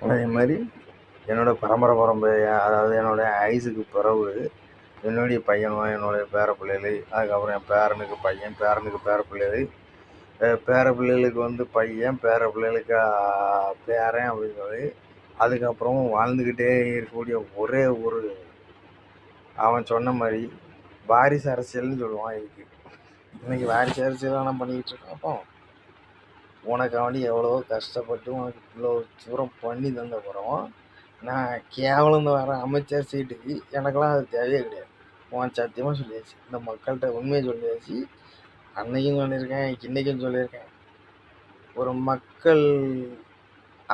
அதே மாதிரி என்னோடய பரம்பரை அதாவது என்னுடைய ஐஸுக்கு பிறகு என்னுடைய பையனும் என்னுடைய பேர பிள்ளைகள், அதுக்கப்புறம் என் பேரனுக்கு பையன், பேரனுக்கு பேர பிள்ளைகள், பேர பிள்ளைகளுக்கு வந்து பையன், பேர பிள்ளைகளுக்கு பேரன் அப்படின்னு சொல்லி அதுக்கப்புறமும் வாழ்ந்துக்கிட்டே இருக்கக்கூடிய ஒரே ஒரு அவன் சொன்ன மாதிரி வாரிசு அரசியல்னு சொல்லுவான். இதுக்கு இன்றைக்கி வாரிசு அரசியல் நான் பண்ணிக்கிட்டு இருக்கேன். அப்போ உனக்காண்டி எவ்வளோ கஷ்டப்பட்டு உனக்கு இவ்வளோ தூரம் பண்ணி தந்த பிறகும் நான் கேவலம் வர அமைச்சர் சீட்டுக்கு எனக்கெல்லாம் அது தேவையே கிடையாது. உன் சத்தியமாக சொல்லியாச்சு, இந்த மக்கள்கிட்ட உண்மையை சொல்லியாச்சு. அன்னைக்கும் சொல்லியிருக்கேன், இன்றைக்கும் சொல்லியிருக்கேன். ஒரு மக்கள்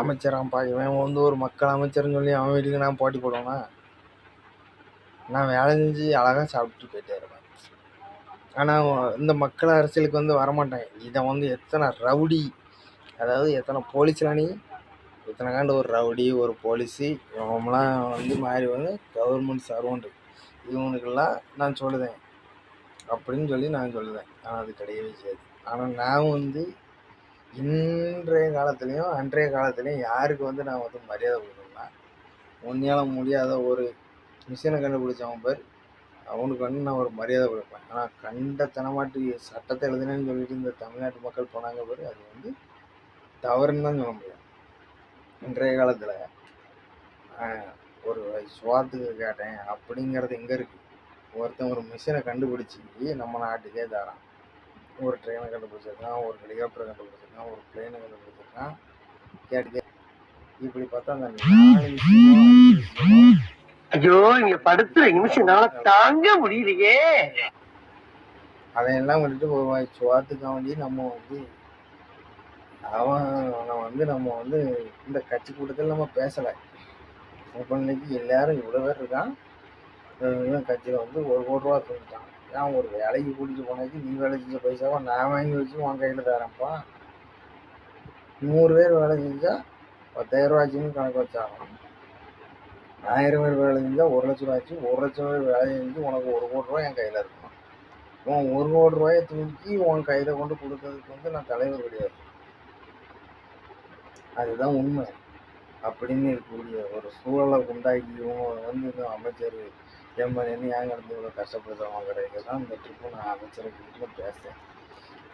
அமைச்சராக இவன் வந்து ஒரு மக்கள் அமைச்சர்னு சொல்லி அவன் வீட்டுக்கு நான் போட்டி போடுவேன்னா? நான் வேலை செஞ்சு அழகாக சாப்பிட்டு போயிட்டே இருப்பேன். ஆனால் இந்த மக்கள் அரசியலுக்கு வந்து வரமாட்டேன். இதை வந்து எத்தனை ரவுடி, அதாவது எத்தனை போலீஸ்லாம் இத்தனை காண்டு ஒரு ரவுடி, ஒரு போலீஸு, இவங்களாம் வந்து மாறி வந்து கவர்மெண்ட் சர்வெண்ட்டு, இவனுக்கெல்லாம் நான் சொல்லுதேன் அப்படின்னு சொல்லி நான் சொல்லுவேன். ஆனால் அது கிடையவே செய்யாது. ஆனால் நான் வந்து இன்றைய காலத்துலேயும் அன்றைய காலத்துலேயும் யாருக்கு வந்து நான் வந்து மரியாதை கொடுக்கணும்னா, உன்னால் முடியாத ஒரு மிஷினை கண்டுபிடிச்சவன் பேர் அவனுக்கு வந்து நான் ஒரு மரியாதை கொடுப்பேன். ஆனால் கண்டத்தனமாட்டு சட்டத்தை எழுதுனேன்னு சொல்லிட்டு இந்த தமிழ்நாட்டு மக்கள் போனாங்க பேர், அது வந்து தவறுன்னு தான் சொல்ல முடியும். இன்றைய காலத்தில் ஒரு சுவாத்துக்கு கேட்டேன் அப்படிங்கிறது எங்கே இருக்குது? ஒருத்தன் ஒரு மிஷினை கண்டுபிடிச்சி நம்ம நாட்டுக்கே தரான். ஒரு ட்ரெயினை கண்டுபிடிச்சிருக்கான், ஒரு ஹெலிகாப்டரை கண்டுபிடிச்சிருக்கான், ஒரு பிளேனை கண்டுபிடிச்சிருக்கான். கேட்டு இப்படி பார்த்தா அந்த 4 விஷயம் ஐயோ இங்க படுத்துற நிமிஷம்னால தாங்க முடியலையே. அதையெல்லாம் வந்துட்டு ஒரு சுவாத்துக்காக வேண்டி நம்ம வந்து நம்ம வந்து இந்த கட்சி கூட்டத்தில் நம்ம பேசலை. இப்போ இன்னைக்கு எல்லாரும் இவ்வளோ பேர் இருக்கான். கட்சியில் வந்து 1 கோடி ரூபா சொல்லிட்டான். நான் ஒரு வேலைக்கு கூட்டிட்டு போனதுக்கு நீ வேலை செஞ்ச பைசாவை நான் வாங்கி வச்சு உன் கையில் தரேன்ப்பா. 100 பேர் வேலை செஞ்சா 10,000 ரூபாய்ச்சின்னு கணக்கு வச்சாகணும். 1000 பேர் வேலை செஞ்சா 1 லட்சம் ரூபாய்ச்சி. 1 லட்சம் பேர் வேலை செஞ்சு உனக்கு 1 கோடி ரூபாய் என் கையில் இருக்கணும். உன் 1 கோடி ரூபாயை தூக்கி உன் கையில் கொண்டு கொடுக்கறதுக்கு வந்து நான் தலைவர் கிடையாது. அதுதான் உண்மை. அப்படின்னு இருக்கக்கூடிய ஒரு சூழலை உண்டாக்கி இவங்க வந்து இன்னும் அமைச்சர் எம்எல்ஏன்னு ஏன் நடந்து இவ்வளோ கஷ்டப்படுத்துவாங்கிறதுக்கு தான் இந்த ட்ரிப்பு நான் அமைச்சரை கிட்ட பேசுகிறேன்.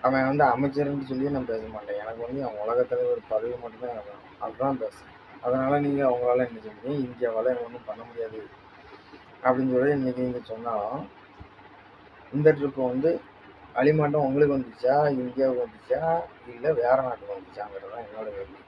அவன் வந்து அமைச்சர்னு சொல்லி நான் பேச மாட்டேன். எனக்கு வந்து அவன் உலகத்தில் ஒரு பதவி மட்டும்தான் எனக்கு வேணும். அதுதான் பேசுகிறேன். அதனால் நீங்கள் அவங்களால என்ன செய்ய முடியும், இந்தியாவால் ஒன்றும் பண்ண முடியாது அப்படின்னு சொல்லி இன்றைக்கி நீங்கள் சொன்னாலும் இந்த ட்ரிப்பு வந்து அலிமாட்டம் உங்களுக்கு வந்துச்சா, இந்தியாவுக்கு வந்துச்சா, இல்லை வேறு நாட்டுக்கு வந்துச்சாங்கிறது தான் என்னோட கேள்வி.